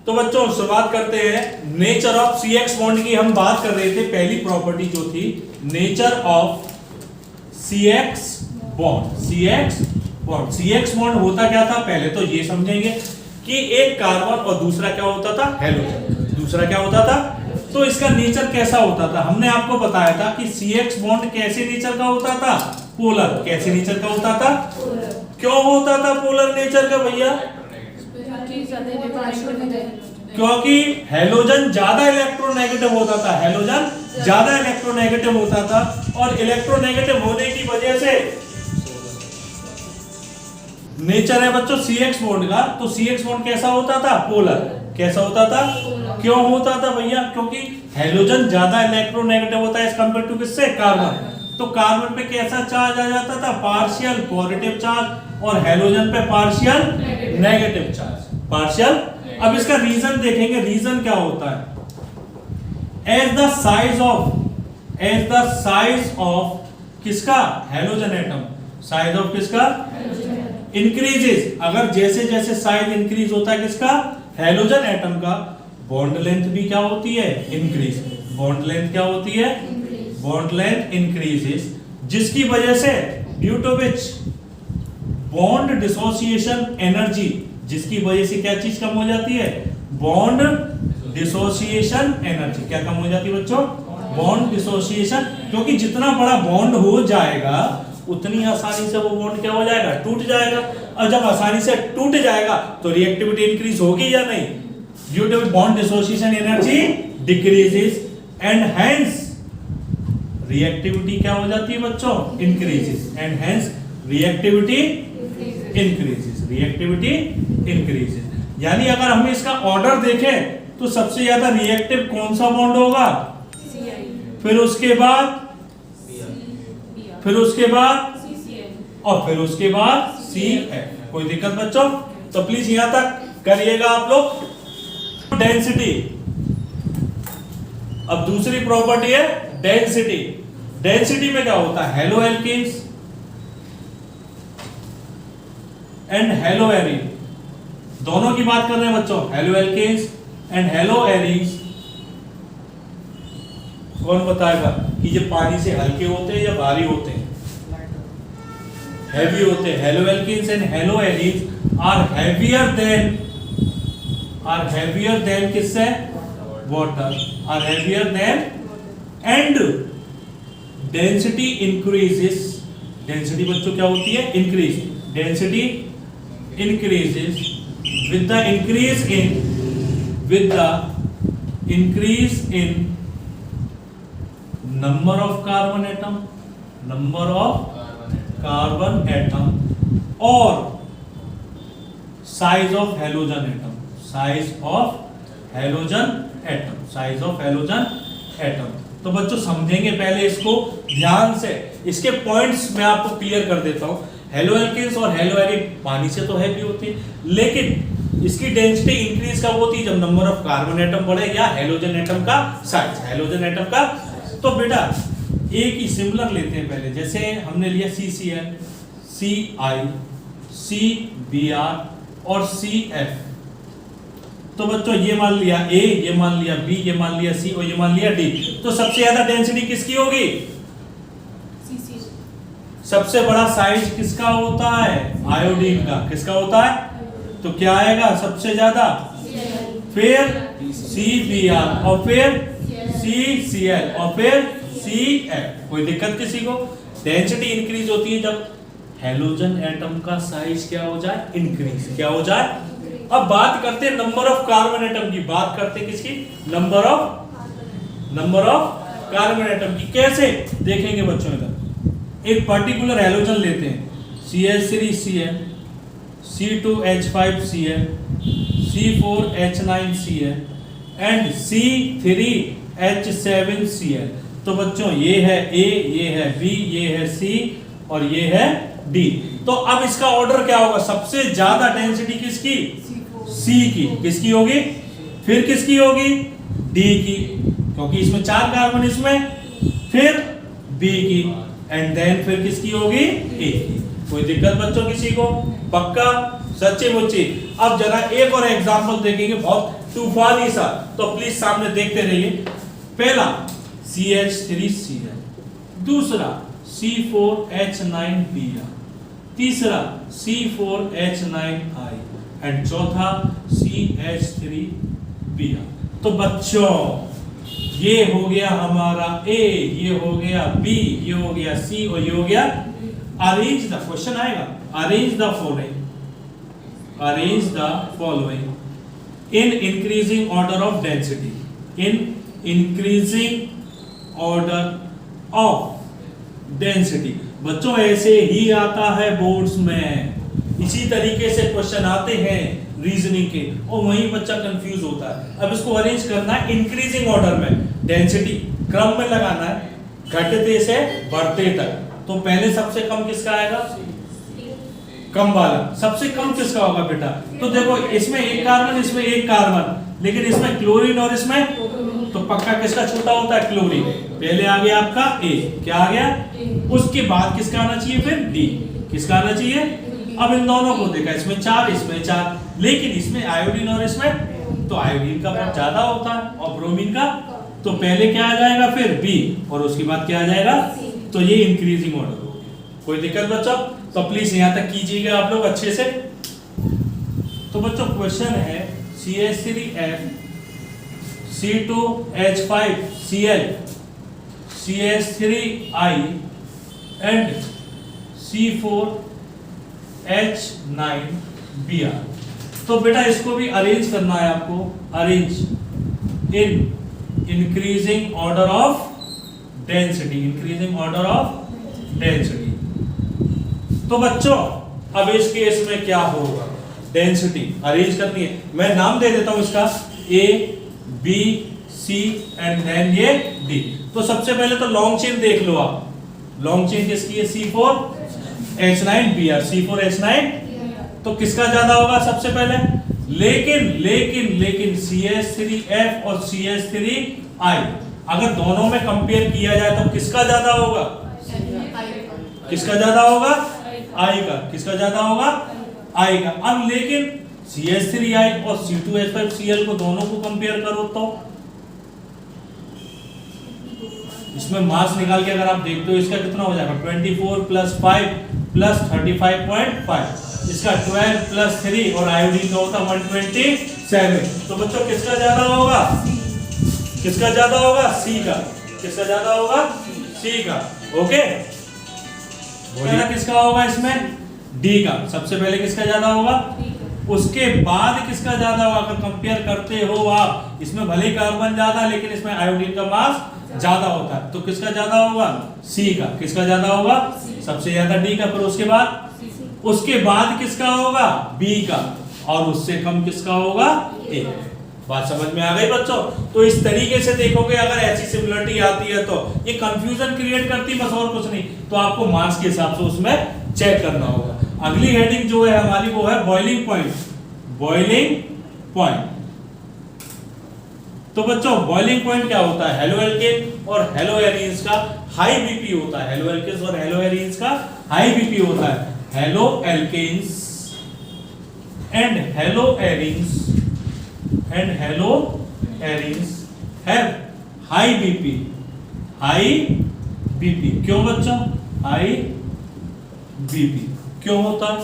तो बच्चों शुरुआत करते हैं। नेचर ऑफ CX बॉन्ड की हम बात कर रहे थे। पहली प्रॉपर्टी जो थी nature of CX bond. CX bond होता क्या था पहले तो ये समझेंगे कि एक कार्बन और दूसरा क्या होता था, हेलोजन। दूसरा क्या होता था, तो इसका नेचर कैसा होता था। हमने आपको बताया था कि CX बॉन्ड कैसे नेचर का होता था, पोलर। कैसे नेचर का होता था, क्यों होता था पोलर नेचर का भैया, क्योंकि हेलोजन ज्यादा इलेक्ट्रोनेगेटिव होता था। हेलोजन ज्यादा इलेक्ट्रोनेगेटिव होता था और इलेक्ट्रोनेगेटिव होने की वजह से नेचर है बच्चों CX बॉन्ड का। तो CX बॉन्ड कैसा होता था, पोलर। कैसा होता था, क्यों होता था भैया, क्योंकि हेलोजन ज्यादा इलेक्ट्रोनेगेटिव होता है एज कंपेयर टू किससे, कार्बन। तो कार्बन पे कैसा चार्ज आ जाता था, पार्शियल पॉजिटिव चार्ज, और हेलोजन पे पार्शियल नेगेटिव चार्ज, पार्शियल। अब इसका रीजन देखेंगे, रीजन क्या होता है। एज द साइज ऑफ किसका, हेलोजन एटम, साइज ऑफ किसका, इंक्रीजेस। अगर जैसे जैसे साइज इंक्रीज होता है किसका, हेलोजन एटम का, बॉन्ड लेंथ भी क्या होती है, इंक्रीज। बॉन्ड लेंथ क्या होती है, बॉन्ड लेंथ इंक्रीजेस, जिसकी वजह से due to which bond dissociation energy, जिसकी वजह से क्या चीज कम हो जाती है, बॉन्ड डिसोसिएशन एनर्जी। क्या कम हो जाती है बच्चों, बॉन्ड डिसोसिएशन। क्योंकि जितना बड़ा बॉन्ड हो जाएगा उतनी आसानी से वो बॉन्ड क्या हो जाएगा, टूट जाएगा। और जब आसानी से टूट जाएगा तो रिएक्टिविटी इंक्रीज होगी या नहीं, due to bond dissociation energy decreases and hence reactivity क्या हो जाती है बच्चों, increases, and hence reactivity increases, reactivity increases. यानी अगर हम इसका ऑर्डर देखें तो सबसे ज्यादा रिएक्टिव कौन सा बॉन्ड होगा, फिर उसके बाद और फिर उसके बाद CF। कोई दिक्कत बच्चों, तो प्लीज यहां तक करिएगा आप लोग। डेंसिटी, अब दूसरी प्रॉपर्टी है डेंसिटी। डेंसिटी में क्या होता है, halo alkanes and halo arene, दोनों की बात कर रहे हैं बच्चों, halo alkanes and halo arenes. कौन बताएगा कि ये पानी से हल्के होते हैं या भारी होते हैं, हैवी होते हैं। Halo alkanes and halo arenes are heavier than किससे, water, are heavier than, and density increases. Density बच्चों क्या होती है, increase. Density increases with the increase in number of carbon atom or size of halogen atom। तो बच्चों समझेंगे पहले इसको ध्यान से, इसके पॉइंट्स मैं आपको क्लियर कर देता हूं। हेलो एल्केन्स और हेलो एरीन पानी से तो हैवी होती है, लेकिन इसकी डेंसिटी इंक्रीज कब होती है, जब नंबर ऑफ कार्बन एटम बढ़े या हेलोजन एटम का साइज, हेलोजन एटम का। तो बेटा एक ही सिमिलर लेते हैं पहले, जैसे हमने लिया CCl, Ci, CBr और CF। तो बच्चों ये मान लिया A, ये मान लिया B, ये मान लिया C और ये मान लिया D। तो सबसे ज्यादा डेंसिटी किसकी होगी, सबसे बड़ा साइज किसका होता है, आयोडीन का। किसका होता है, तो क्या आएगा सबसे ज्यादा, फिर CBr और फिर CCl और फिर CF। कोई दिक्कत किसी को। डेंसिटी इंक्रीज होती है जब हेलोजन एटम का साइज क्या हो जाए, इंक्रीज। क्या हो जाए। अब बात करते हैं नंबर ऑफ कार्बन एटम की, बात करते हैं किसकी, नंबर ऑफ कार्बन एटम की। कैसे देखेंगे बच्चों, इधर एक पर्टिकुलर हेलोजन लेते हैं, CH3Cl, C2H5Cl, C4H9Cl and C3H7Cl। तो बच्चों ये है A, ये है B, ये है C और ये है D। तो अब इसका ऑर्डर क्या होगा, सबसे ज्यादा डेंसिटी किसकी, C की। किसकी होगी, फिर किसकी होगी, D की, क्योंकि इसमें 4 कार्बन, इसमें फिर B की, एंड देन फिर किसकी होगी, A की। कोई दिक्कत बच्चों किसी को, पक्का। सच्ची मुच्ची। अब जरा एक और एग्जांपल देखेंगे, बहुत तूफानी सा, तो प्लीज सामने देखते रहिए। पहला CH3Cl, दूसरा C4H9Br, तीसरा C4H9I एंड चौथा CH3Br। तो बच्चों ये हो गया हमारा A, ये हो गया B, ये हो गया C और ये हो गया। अरेंज द, क्वेश्चन आएगा, arrange the following in increasing order of density, in increasing order of density. बच्चों ऐसे ही आता है बोर्ड्स में, इसी तरीके से क्वेश्चन आते हैं रीजनिंग के, और वहीं बच्चा कंफ्यूज होता है। अब इसको अरेंज करना है इंक्रीजिंग ऑर्डर में, डेंसिटी क्रम में लगाना है, घटते से बढ़ते तक। तो पहले सबसे कम किसका आएगा? कम वाला। सबसे कम किसका होगा बेटा? तो देखो इसमें एक कार्बन, इसमें एक कार्बन, लेकिन इसमें क्लोरीन और इसमें, तो पक्का किसका छोटा होता है? क्लोरीन। पहले आ गया आपका A, क्या आ गया? उसके बाद किसका आना चाहिए? फिर D, किसका आना चाहिए? अब इन दोनों को देखा, इसमें 4, इसमें 4, लेकिन इसमें आयोडीन और इसमें, तो आयोडीन का बहुत ज्यादा होता है और ब्रोमीन का, तो पहले क्या आ जाएगा? फिर B, और उसके बाद क्या आ जाएगा? तो ये इंक्रीजिंग ऑर्डर हो गया। कोई दिक्कत बच्चों? तो प्लीज यहां तक कीजिएगा आप लोग अच्छे से। तो बच्चों क्वेश्चन है CH3F C2H5Cl CH3I and C4H9Br। तो बेटा इसको भी अरेंज करना है आपको, arrange in increasing order of density, increasing order of density. तो बच्चों अब इस केस में क्या होगा? डेंसिटी अरेंज करनी है, मैं नाम दे देता हूं इसका A, B, C and then ये D। तो सबसे पहले तो लॉन्ग चेन देख लो आप, लॉन्ग चेन किसकी है? C4H9Br, C4H9, तो किसका ज्यादा होगा सबसे पहले? लेकिन CH3F और CH3I अगर दोनों में कंपेयर किया जाए तो किसका ज्यादा होगा? किसका ज्यादा होगा? I का। किसका ज्यादा होगा? I का। अब लेकिन CH3I और C2H5Cl को दोनों को कंपेयर करो तो इसमें मास निकाल के अगर आप देखते हो इसका कितना हो जाएगा? 24 + 5 + 35.5, इसका 12 + 3 और आयोडीन का होता 127। तो बच्चों किसका ज्यादा होगा? किसका ज्यादा होगा? C का। किसका ज्यादा होगा? C का। ओके, पहला किसका होगा इसमें? D का। सबसे पहले किसका ज्यादा होगा? उसके बाद किसका ज्यादा होगा? अगर कंपेयर करते हो आप, इसमें भले ही कार्बन ज्यादा लेकिन इसमें आयोडीन का मास ज्यादा होता है, तो किसका ज्यादा होगा? C का। किसका ज्यादा होगा? सबसे ज्यादा D का। फिर उसके बाद किसका होगा? B का। और उससे कम किसका होगा? A। बात समझ में आ गई बच्चों? तो इस तरीके से देखोगे, अगर ऐसी सिमिलरिटी आती है तो ये कंफ्यूजन क्रिएट करती, बस और कुछ नहीं। तो आपको मार्क्स के हिसाब से उसमें चेक करना होगा। अगली हेडिंग जो है हमारी वो है बॉइलिंग पॉइंट। बॉइलिंग पॉइंट, तो बच्चों बॉइलिंग पॉइंट क्या होता है? हेलोएल्केन और हेलोएरीन्स का हाई बीपी होता है। हेलोएल्केन्स और हेलोएरीन्स का हाई बीपी होता है। Haloalkanes and haloarenes have high BP। High BP क्यों बच्चों? हाई बीपी क्यों होता है?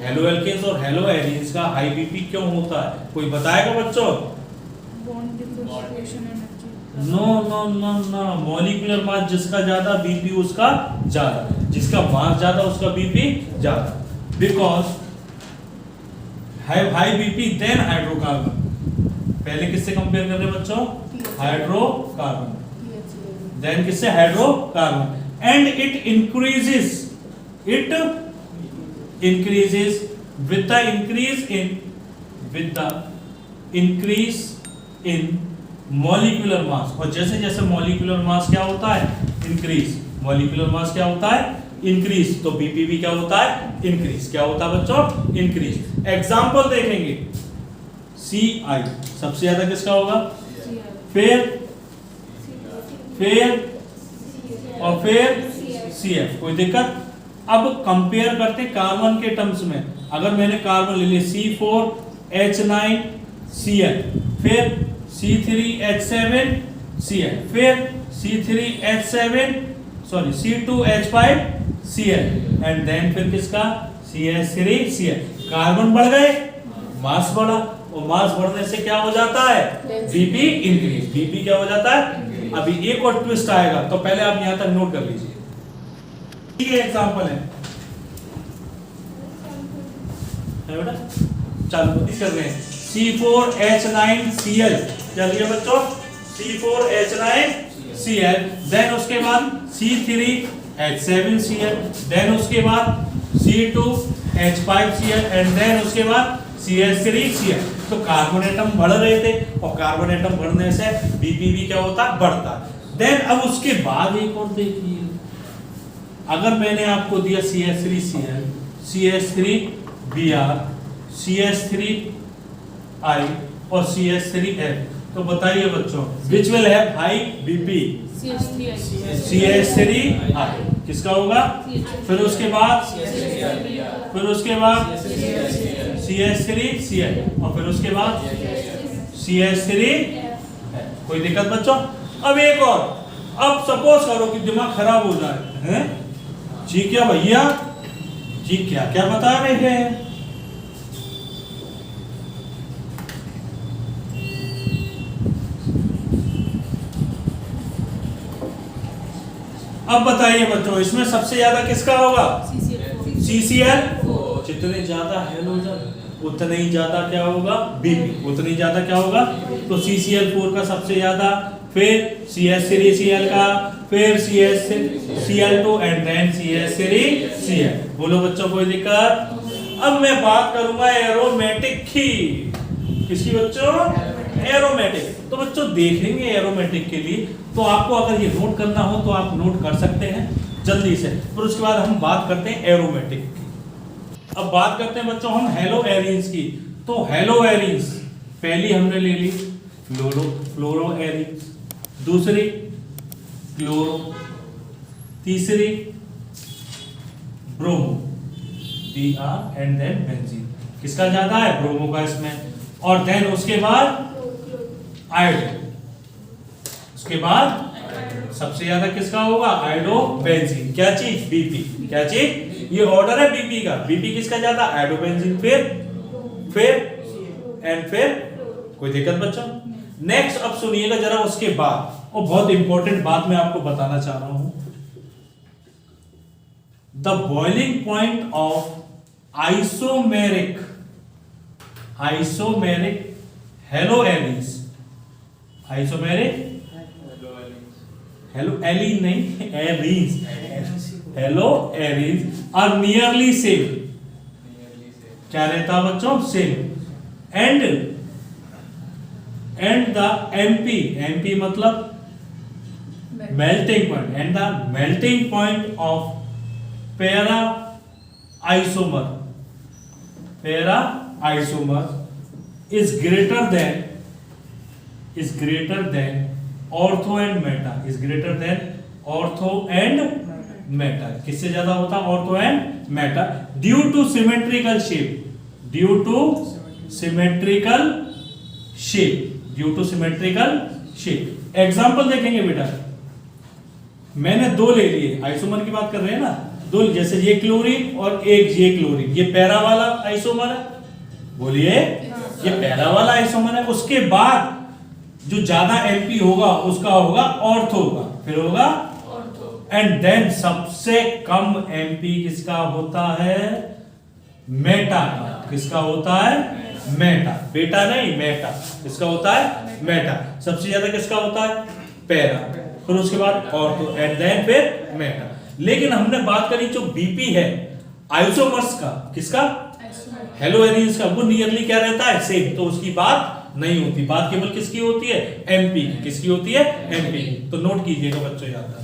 हेलोएल्केन्स और हेलोएरीन्स का हाई बीपी क्यों होता है? कोई बताएगा बच्चों? नो, मॉलिक्यूलर मास जिसका ज्यादा बीपी उसका ज्यादा, जिसका मास ज्यादा उसका बीपी ज्यादा। Because high BP then hydrocarbon. पहले किससे कंपेयर कर रहे हैं बच्चों? हाइड्रोकार्बन, देन किससे? Hydrocarbon. And it increases with the increase in molecular mass। और जैसे जैसे molecular mass क्या होता है? increase। molecular mass क्या होता है? increase। तो BP भी क्या होता है? increase। क्या होता है बच्चों? increase। एग्जाम्पल देखेंगे, CI सबसे ज्यादा किसका होगा? फिर और फिर CF। कोई दिक्कत? अब कंपेयर करते कार्बन के टर्म्स में। अगर मैंने कार्बन ले लिया C4H9Cl, फिर C3H7Cl, फिर C2H5Cl, एंड देन फिर किसका CH3Cl। कार्बन बढ़ गए, मास बढ़ा, और मास बढ़ने से क्या हो जाता है, बीपी इंक्रीज। बीपी क्या हो जाता है, अभी एक और ट्विस्ट आएगा, तो पहले आप यहां तक नोट कर लीजिए। ये एग्जांपल है बेटा, चलो कर रहे हैं। C4H9Cl, चलिए बच्चों, C4H9Cl, देन उसके बाद C3H7Cl, देन उसके बाद C2H5Cl, एंड देन उसके बाद CH3Cl। तो कार्बन एटम बढ़ रहे थे, और कार्बन एटम बढ़ने से बीपी भी क्या होता है, बढ़ता। देन अब उसके बाद एक और देखिए, अगर मैंने आपको दिया CH3Cl, CH3Br, CH3I और CH3F, तो बताइए बच्चों which will have high BP, CH3I किसका होगा, फिर उसके बाद CH3Cl, और फिर उसके बाद CH3। कोई दिक्कत बच्चों? अब एक और, अब सपोज करो कि दिमाग खराब हो जाए, हैं जी, क्या भैया जी, क्या क्या बता रहे हैं। अब बताइए बच्चों, इसमें सबसे ज्यादा किसका होगा, CCl। जितने ज्यादा हैलोजन उतने ही ज्यादा क्या होगा, बीपी उतनी ज्यादा क्या होगा, तो CCl4 का सबसे ज्यादा, फिर CH3Cl का, फिर CH2 एंड देन CH3Cl। बोलो बच्चों कोई दिक्कत? अब मैं बात करूंगा एरोमेटिक की, किसकी बच्चों, एरोमेटिक। तो बच्चों देखेंगे एरोमेटिक के लिए, तो आपको अगर ये नोट करना हो तो आप नोट कर सकते हैं जल्दी से, फिर उसके बाद हम बात करते हैं एरोमेटिक की। अब बात करते हैं बच्चों हम हेलो एरीन्स की। तो हेलो एरीन्स पहली हमने ले ली फ्लोरो एरीन्स, दूसरी क्लोरो, तीसरी bromo, Br and then benzene. किसका ज्यादा है, ब्रोमो का इसमें, और देन उसके बाद आयोडीन, उसके बाद सबसे ज्यादा किसका होगा, आयोडो बेंजीन। क्या चीज, बीपी। क्या चीज, ये ऑर्डर है बीपी का। बीपी किसका ज्यादा, आयोडो बेंजीन, फिर एंड फिर। कोई दिक्कत बच्चों? नेक्स्ट अब सुनिएगा जरा उसके बाद, और बहुत इंपॉर्टेंट बात मैं आपको बताना चाह रहा हूं। The boiling point of isomeric halo arenes, isomeric halo alkene नहीं, arenes, halo arenes are nearly same. क्या रहता बच्चों, सेम। एंड द एमपी मतलब melting point, and the melting point of para isomer is greater than ortho and meta, is greater than ortho and meta. किससे ज्यादा होता है, ortho and meta, due to symmetrical shape. Example देखेंगे बेटा, मैंने दो ले लिए, आइसोमर की बात कर रहे हैं ना, दो, जैसे ये क्लोरीन और एक ये क्लोरीन, ये पैरा वाला आइसोमर है, बोलिए ये पैरा वाला आइसोमर है। उसके बाद जो ज्यादा एमपी होगा उसका होगा ऑर्थो का, फिर होगा एंड देन सबसे कम एमपी किसका होता है, मेटा का। किसका होता है, मेटा, बेटा नहीं मेटा। किसका होता है, मेटा। सबसे ज्यादा किसका होता है, पैरा, फिर उसके बाद ऑर्थो एंड देन फिर मेटा। लेकिन हमने बात करी जो बीपी है आइसोमर्स का, किसका, हेलो एरीन्स का, वो नियरली क्या रहता है, सेम। तो उसकी बात नहीं होती, बात केवल किसकी होती है, एमपी की। किसकी होती है, एमपी की। तो नोट कीजिएगा बच्चों याद।